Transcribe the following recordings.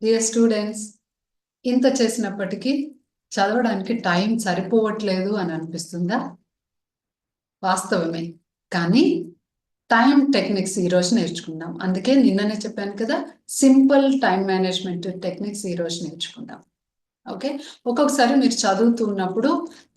Dear students, ఇంత చేసినప్పటికీ చదవడానికి టైం సరిపోవట్లేదు అని అనిపిస్తుందా? వాస్తవమే. కానీ టైం టెక్నిక్స్ ఈరోజు నేర్చుకుందాం. అందుకే నిన్ననే చెప్పాను కదా, సింపుల్ టైం మేనేజ్మెంట్ టెక్నిక్స్ ఈరోజు నేర్చుకుందాం. ఓకే, ఒక్కొక్కసారి మీరు చదువుతున్నప్పుడు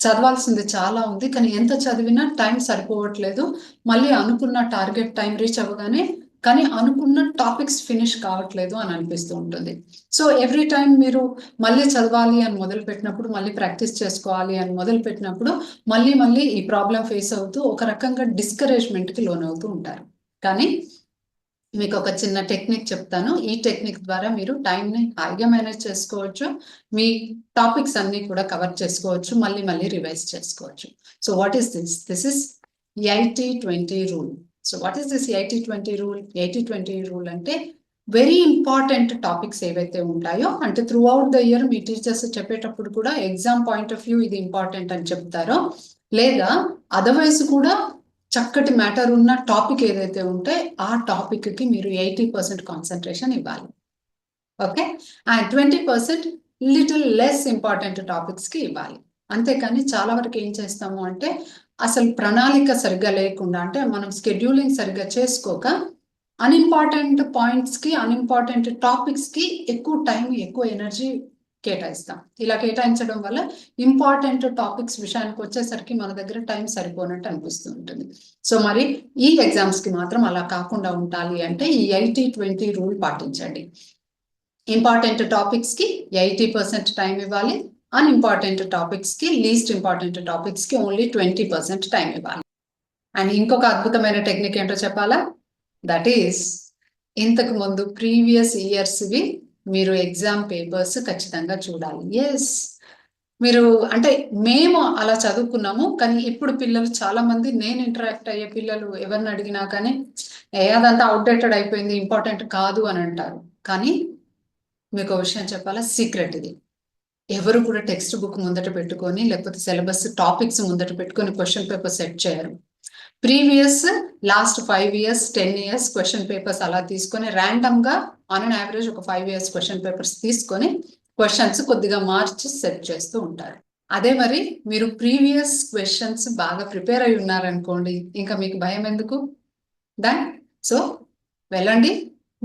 చదవాల్సింది చాలా ఉంది, కానీ ఎంత చదివినా టైం సరిపోవట్లేదు. మళ్ళీ అనుకున్న టార్గెట్ టైం రీచ్ అవ్వగానే కానీ అనుకున్న టాపిక్స్ ఫినిష్ కావట్లేదు అని అనిపిస్తూ ఉంటుంది. సో ఎవ్రీ టైం మీరు మళ్ళీ చదవాలి అని మొదలు పెట్టినప్పుడు, మళ్ళీ ప్రాక్టీస్ చేసుకోవాలి అని మొదలు పెట్టినప్పుడు మళ్ళీ ఈ ప్రాబ్లం ఫేస్ అవుతూ ఒక రకంగా డిస్కరేజ్మెంట్కి లోనవుతూ ఉంటారు. కానీ మీకు ఒక చిన్న టెక్నిక్ చెప్తాను. ఈ టెక్నిక్ ద్వారా మీరు టైంని హాయిగా మేనేజ్ చేసుకోవచ్చు, మీ టాపిక్స్ అన్ని కూడా కవర్ చేసుకోవచ్చు, మళ్ళీ రివైజ్ చేసుకోవచ్చు. So what is this? This is 80-20 rule. So what is this 80-20 rule? 80-20 rule అంటే వెరీ ఇంపార్టెంట్ టాపిక్స్ ఏవైతే ఉంటాయో, అంటే through out the year me teachers చెప్పేటప్పుడు కూడా ఎగ్జామ్ పాయింట్ ఆఫ్ వ్యూ ఇది ఇంపార్టెంట్ అని చెప్తారో, లేదా అదర్వైజ్ కూడా చక్కటి మ్యాటర్ ఉన్న టాపిక్ ఏదైతే ఉంటే ఆ టాపిక్ కి మీరు 80% కాన్సన్ట్రేషన్ ఇవ్వాలి. Okay, and 20% little less important topics కి ఇవ్వాలి. అంతేకాని చాలా వరకు ఏం చేస్తాము అంటే అసలు ప్రణాళిక సరిగ్గా లేకుండా, అంటే మనం స్కెడ్యూలింగ్ సరిగ్గా చేసుకోక అన్ఇంపార్టెంట్ పాయింట్స్ కి, అన్ఇంపార్టెంట్ టాపిక్స్ కి ఎక్కువ టైం, ఎక్కువ ఎనర్జీ కేటాయిస్తాం. ఇలా కేటాయించడం వల్ల ఇంపార్టెంట్ టాపిక్స్ విషయానికి వచ్చేసరికి మన దగ్గర టైం సరిపోనట్టు అనిపిస్తూ ఉంటుంది. సో మరి ఈ ఎగ్జామ్స్ కి మాత్రం అలా కాకుండా ఉండాలి అంటే ఈ 80-20 రూల్ పాటించండి. ఇంపార్టెంట్ టాపిక్స్ కి 80% టైం ఇవ్వాలి, అన్ఇంపార్టెంట్ టాపిక్స్ కి, లీస్ట్ ఇంపార్టెంట్ టాపిక్స్ కి ఓన్లీ 20% టైం ఇవ్వాలి. అండ్ ఇంకొక అద్భుతమైన టెక్నిక్ ఏంటో చెప్పాలా? దట్ ఈస్, ఇంతకు ముందు ప్రీవియస్ ఇయర్స్వి మీరు ఎగ్జామ్ పేపర్స్ ఖచ్చితంగా చూడాలి. ఎస్, మీరు అంటే మేము అలా చదువుకున్నాము, కానీ ఇప్పుడు పిల్లలు చాలా మంది, నేను ఇంటరాక్ట్ అయ్యే పిల్లలు ఎవరిని అడిగినా కానీ అదంతా అవుట్డేటెడ్ అయిపోయింది, ఇంపార్టెంట్ కాదు అని అంటారు. కానీ మీకు ఒక విషయం చెప్పాలా, సీక్రెట్ ఇది. ఎవరు కూడా టెక్స్ట్ బుక్ ముందట పెట్టుకొని, లేకపోతే సిలబస్ టాపిక్స్ ముందట పెట్టుకొని క్వశ్చన్ పేపర్ సెట్ చేయరు. Previous last 5 years 10 years question papers అలా తీసుకొని ర్యాండమ్ గా ఆన్ అన్ యావరేజ్ ఒక 5 years క్వశ్చన్ పేపర్స్ తీసుకొని క్వశ్చన్స్ కొద్దిగా మార్చి సెట్ చేస్తూ ఉంటారు. అదే మరి మీరు ప్రీవియస్ క్వశ్చన్స్ బాగా ప్రిపేర్ అయి ఉన్నారనుకోండి, ఇంకా మీకు భయం ఎందుకు? డన్. సో వెళ్ళండి,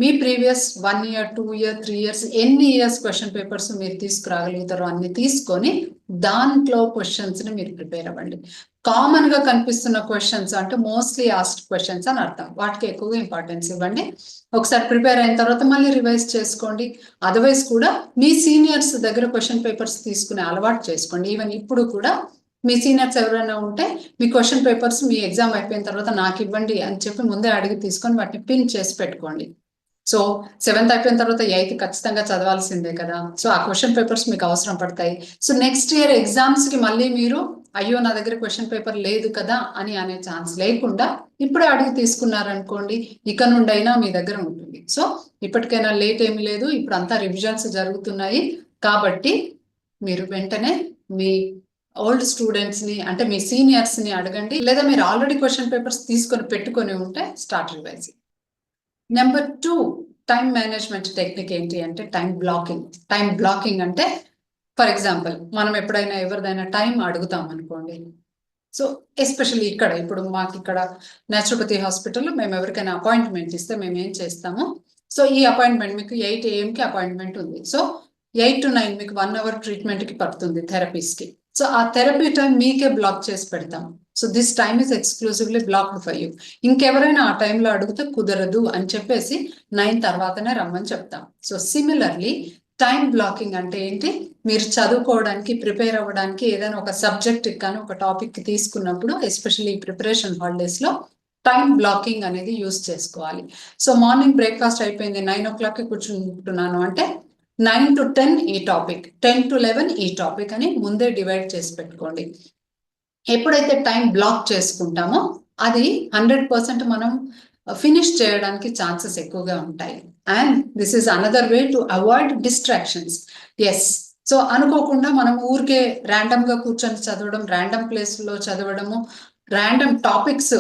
మీ ప్రీవియస్ 1 year 2 year 3 years ఎన్ని ఇయర్స్ క్వశ్చన్ పేపర్స్ మీరు తీసుకురాగలుగుతారో అన్ని తీసుకొని దాంట్లో క్వశ్చన్స్ ని మీరు ప్రిపేర్ అవ్వండి. కామన్ గా కనిపిస్తున్న క్వశ్చన్స్ అంటే మోస్ట్లీ ఆస్క్డ్ క్వశ్చన్స్ అని అర్థం, వాటికి ఎక్కువగా ఇంపార్టెన్స్ ఇవ్వండి. ఒకసారి ప్రిపేర్ అయిన తర్వాత మళ్ళీ రివైజ్ చేసుకోండి. అదర్వైజ్ కూడా మీ సీనియర్స్ దగ్గర క్వశ్చన్ పేపర్స్ తీసుకునే అలవాటు చేసుకోండి. ఈవెన్ ఇప్పుడు కూడా మీ సీనియర్స్ ఎవరైనా ఉంటే మీ క్వశ్చన్ పేపర్స్ మీ ఎగ్జామ్ అయిపోయిన తర్వాత నాకు ఇవ్వండి అని చెప్పి ముందే అడిగి తీసుకొని వాటిని పిన్ చేసి పెట్టుకోండి. సో 7th అయిపోయిన తర్వాత 8th ఖచ్చితంగా చదవాల్సిందే కదా, సో ఆ క్వశ్చన్ పేపర్స్ మీకు అవసరం పడతాయి. సో నెక్స్ట్ ఇయర్ ఎగ్జామ్స్ కి మళ్ళీ మీరు అయ్యో నా దగ్గర క్వశ్చన్ పేపర్ లేదు కదా అని అనే ఛాన్స్ లేకుండా ఇప్పుడే అడిగి తీసుకున్నారనుకోండి, ఇక నుండి అయినా మీ దగ్గర ఉంటుంది. సో ఇప్పటికైనా లేట్ ఏమీ లేదు, ఇప్పుడు అంతా రివిజన్స్ జరుగుతున్నాయి కాబట్టి మీరు వెంటనే మీ ఓల్డ్ స్టూడెంట్స్ ని, అంటే మీ సీనియర్స్ ని అడగండి, లేదా మీరు ఆల్రెడీ క్వశ్చన్ పేపర్స్ తీసుకొని పెట్టుకొని ఉంటే start revising. Number 2 time management technique ఏంటి అంటే టైం బ్లాకింగ్. టైం బ్లాకింగ్ అంటే ఫర్ ఎగ్జాంపుల్ మనం ఎప్పుడైనా ఎవరిదైనా టైం అడుగుతాం అనుకోండి. సో ఎస్పెషల్లీ ఇప్పుడు మాకు ఇక్కడ నేచురోపతి హాస్పిటల్లో మేము ఎవరికైనా అపాయింట్మెంట్ ఇస్తే మేము ఏం చేస్తాము, సో ఈ అపాయింట్మెంట్ మీకు 8 AM కి అపాయింట్మెంట్ ఉంది. సో 8 to 9 మీకు 1 hour ట్రీట్మెంట్ కి పడుతుంది, థెరపీస్ కి. సో ఆ థెరపీ టైం మీకే బ్లాక్ చేసి పెడతాం. So this time is exclusively blocked for you. ఇంకెవరైనా ఆ టైంలో అడిగితే కుదరదు అని చెప్పేసి 9 తర్వాతనే రమ్మని చెప్తాం. సో సిమిలర్లీ టైం బ్లాకింగ్ అంటే ఏంటి, మీరు చదువుకోవడానికి, ప్రిపేర్ అవ్వడానికి ఏదైనా ఒక సబ్జెక్ట్ కానీ ఒక టాపిక్ తీసుకున్నప్పుడు, ఎస్పెషల్లీ ప్రిపరేషన్ హాలిడేస్ లో టైం బ్లాకింగ్ అనేది యూస్ చేసుకోవాలి. సో మార్నింగ్ బ్రేక్ఫాస్ట్ అయిపోయింది, 9 o'clock కూర్చుంటున్నాను అంటే 9 to 10 ఈ టాపిక్, 10 to 11 ఈ టాపిక్ అని ముందే డివైడ్ చేసి పెట్టుకోండి. ఎప్పుడైతే టైం బ్లాక్ చేసుకుంటామో అది 100% మనం ఫినిష్ చేయడానికి ఛాన్సెస్ ఎక్కువగా ఉంటాయి. And this is another way to avoid distractions. Yes, so అనుకోకుండా మనం ఊరికే ర్యాండమ్ గా కూర్చొని చదవడం, ర్యాండమ్ ప్లేస్ లో చదవడము, ర్యాండమ్ టాపిక్స్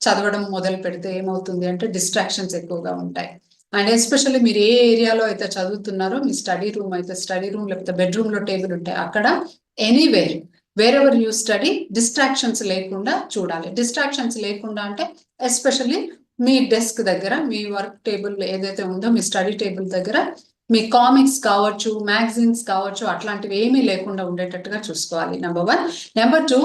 చదవడం మొదలు పెడితే ఏమవుతుంది అంటే డిస్ట్రాక్షన్స్ ఎక్కువగా ఉంటాయి. అండ్ ఎస్పెషల్లీ మీరు ఏ ఏరియాలో అయితే చదువుతున్నారో, మీ స్టడీ రూమ్ అయితే స్టడీ రూమ్, లేకపోతే బెడ్రూమ్ లో టేబుల్ ఉంటాయి అక్కడ, anywhere wear ever you study, distractions లేకుండా చూడాలి. డిస్ట్రాక్షన్స్ లేకుండా అంటే ఎస్పెషల్లీ మీ డెస్క్ దగ్గర, మీ వర్క్ టేబుల్ ఏదైతే ఉందో మీ స్టడీ టేబుల్ దగ్గర మీ కామిక్స్ కావచ్చు, మ్యాగజైన్స్ కావచ్చు, అట్లాంటివి ఏమీ లేకుండా ఉండేటట్టుగా చూసుకోవాలి. నెంబర్ 1. నెంబర్ 2,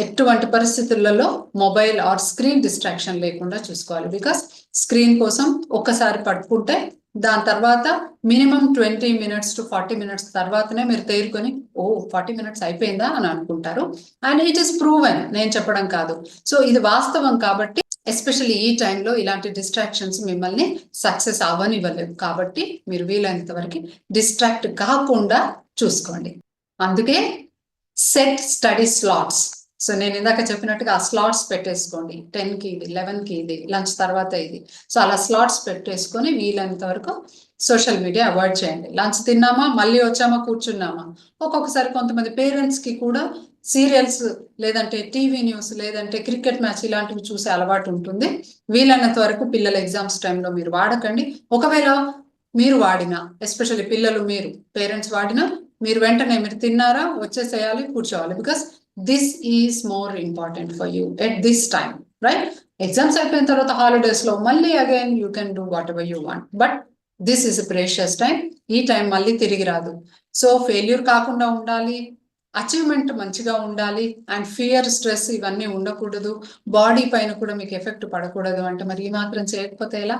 ఎటువంటి పరిస్థితులలో మొబైల్ ఆర్ స్క్రీన్ డిస్ట్రాక్షన్ లేకుండా చూసుకోవాలి. బికాస్ స్క్రీన్ కోసం ఒక్కసారి పట్టుకుంటే దాని తర్వాత మినిమం 20 minutes to 40 minutes తర్వాతనే మీరు తేరుకొని 40 minutes అయిపోయిందా అని అనుకుంటారు. అండ్ ఇట్ ఈస్ ప్రూవెన్, నేను చెప్పడం కాదు. సో ఇది వాస్తవం కాబట్టి ఎస్పెషల్లీ ఈ టైంలో ఇలాంటి డిస్ట్రాక్షన్స్ మిమ్మల్ని సక్సెస్ అవ్వనివ్వలేవు. కాబట్టి మీరు వీలైనంత వరకు డిస్ట్రాక్ట్ కాకుండా చూసుకోండి. అందుకే సెట్ స్టడీ స్లాట్స్. సో నేను ఇందాక చెప్పినట్టుగా ఆ స్లాట్స్ పెట్టేసుకోండి. 10కి ఇది, 11కి ఇది, లంచ్ తర్వాత ఇది. సో అలా స్లాట్స్ పెట్టేసుకొని వీలైనంత వరకు సోషల్ మీడియా అవాయిడ్ చేయండి. లంచ్ తిన్నామా, మళ్ళీ వచ్చామా, కూర్చున్నామా. ఒక్కొక్కసారి కొంతమంది పేరెంట్స్కి కూడా సీరియల్స్, లేదంటే టీవీ న్యూస్, లేదంటే క్రికెట్ మ్యాచ్ ఇలాంటివి చూసే అలవాటు ఉంటుంది. వీలైనంత వరకు పిల్లల ఎగ్జామ్స్ టైంలో మీరు వాడకండి. ఒకవేళ మీరు వాడినా, ఎస్పెషల్లీ పిల్లలు, మీరు పేరెంట్స్ వాడినా, మీరు వెంటనే మీరు తిన్నారా వచ్చేసేయాలి, కూర్చోవాలి. Because this is more important for you at this time, right? Exams అయిపోయిన తర్వాత హాలిడేస్ లో మళ్ళీ again you can do what ever you want, but this is precious time. ఈ టైం మళ్ళీ తిరిగి రాదు. సో ఫెయిల్యూర్ కాకుండా ఉండాలి, అచీవ్మెంట్ మంచిగా ఉండాలి, అండ్ ఫియర్, స్ట్రెస్ ఇవన్నీ ఉండకూడదు, బాడీ పైన కూడా మీకు ఎఫెక్ట్ పడకూడదు అంటే మరి ఈ మాత్రం చేయకపోతే ఎలా?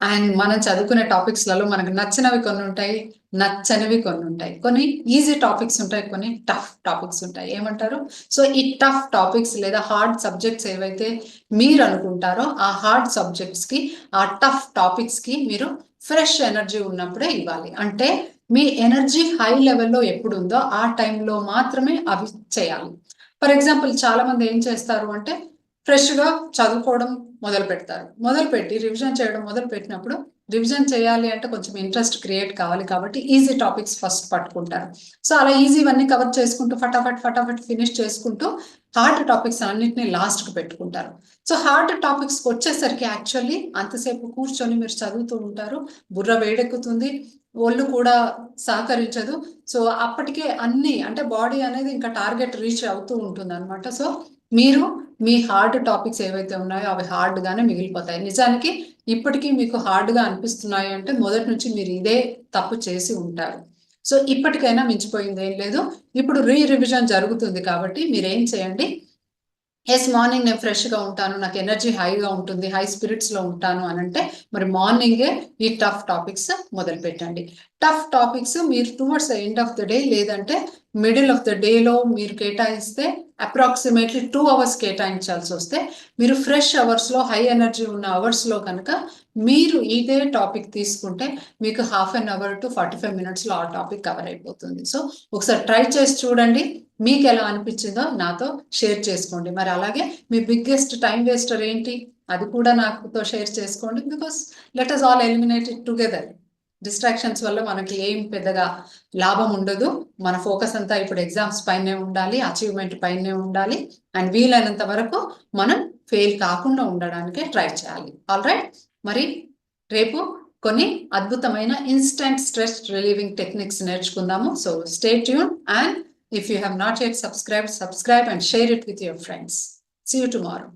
అండ్ మనం చదువుకునే టాపిక్స్లలో మనకు నచ్చినవి కొన్ని ఉంటాయి, నచ్చనివి కొన్ని ఉంటాయి. కొన్ని ఈజీ టాపిక్స్ ఉంటాయి, కొన్ని టఫ్ టాపిక్స్ ఉంటాయి. ఏమంటారు? సో ఈ టఫ్ టాపిక్స్ లేదా హార్డ్ సబ్జెక్ట్స్ ఏవైతే మీరు అనుకుంటారో ఆ హార్డ్ సబ్జెక్ట్స్కి, ఆ టఫ్ టాపిక్స్కి మీరు ఫ్రెష్ ఎనర్జీ ఉన్నప్పుడే ఇవ్వాలి. అంటే మీ ఎనర్జీ హై లెవెల్లో ఎప్పుడు ఉందో ఆ టైంలో మాత్రమే అవి చేయాలి. ఫర్ ఎగ్జాంపుల్ చాలా మంది ఏం చేస్తారు అంటే ఫ్రెష్గా చదువుకోవడం మొదలు పెడతారు. మొదలుపెట్టి రివిజన్ చేయడం మొదలు పెట్టినప్పుడు, రివిజన్ చేయాలి అంటే కొంచెం ఇంట్రెస్ట్ క్రియేట్ కావాలి కాబట్టి ఈజీ టాపిక్స్ ఫస్ట్ పట్టుకుంటారు. సో అలా ఈజీవన్నీ కవర్ చేసుకుంటూ ఫటాఫట్ ఫినిష్ చేసుకుంటూ హార్డ్ టాపిక్స్ అన్నింటినీ లాస్ట్కి పెట్టుకుంటారు. సో హార్డ్ టాపిక్స్కి వచ్చేసరికి యాక్చువల్లీ అంతసేపు కూర్చొని మీరు చదువుతూ ఉంటారు, బుర్ర వేడెక్కుతుంది, ఒళ్ళు కూడా సహకరించదు. సో అప్పటికే అన్ని అంటే బాడీ అనేది ఇంకా టార్గెట్ రీచ్ అవుతూ ఉంటుంది అనమాట. సో మీరు మీ హార్డ్ టాపిక్స్ ఏవైతే ఉన్నాయో అవి హార్డ్ గానే మిగిలిపోతాయి. నిజానికి ఇప్పటికీ మీకు హార్డ్ గా అనిపిస్తున్నాయి అంటే మొదటి నుంచి మీరు ఇదే తప్పు చేసి ఉంటారు. సో ఇప్పటికైనా మించిపోయింది ఏం లేదు. ఇప్పుడు రివిజన్ జరుగుతుంది కాబట్టి మీరేం చేయండి, ఎస్ మార్నింగ్ నేను ఫ్రెష్గా ఉంటాను, నాకు ఎనర్జీ హైగా ఉంటుంది, హై స్పిరిట్స్లో ఉంటాను అని అంటే మరి మార్నింగే ఈ టఫ్ టాపిక్స్ మొదలు పెట్టండి. టఫ్ టాపిక్స్ మీరు towards the end of the day లేదంటే మిడిల్ ఆఫ్ ద డేలో మీరు కేటాయిస్తే అప్రాక్సిమేట్లీ 2 hours కేటాయించాల్సి వస్తే మీరు ఫ్రెష్ అవర్స్లో, హై ఎనర్జీ ఉన్న అవర్స్లో కనుక మీరు ఇదే టాపిక్ తీసుకుంటే మీకు 1/2 hour to 45 minutesలో ఆ టాపిక్ కవర్ అయిపోతుంది. సో ఒకసారి ట్రై చేసి చూడండి, మీకు ఎలా అనిపించిందో నాతో షేర్ చేసుకోండి. మరి అలాగే మీ బిగ్గెస్ట్ టైం వేస్టర్ ఏంటి అది కూడా నాతో షేర్ చేసుకోండి. Because let us all eliminate it together. Distractions వల్ల మనకి ఏం పెద్దగా లాభం ఉండదు. మన ఫోకస్ అంతా ఇప్పుడు ఎగ్జామ్స్ పైనే ఉండాలి, అచీవ్మెంట్ పైనే ఉండాలి, అండ్ వీలైనంత వరకు మనం ఫెయిల్ కాకుండా ఉండడానికే ట్రై చేయాలి. ఆల్ రైట్, మరి రేపు కొన్ని అద్భుతమైన ఇన్స్టెంట్ స్ట్రెస్ రిలీవింగ్ టెక్నిక్స్ నేర్చుకుందాము. So stay tune, and if you have not yet subscribed, subscribe and share it with your friends. See you tomorrow.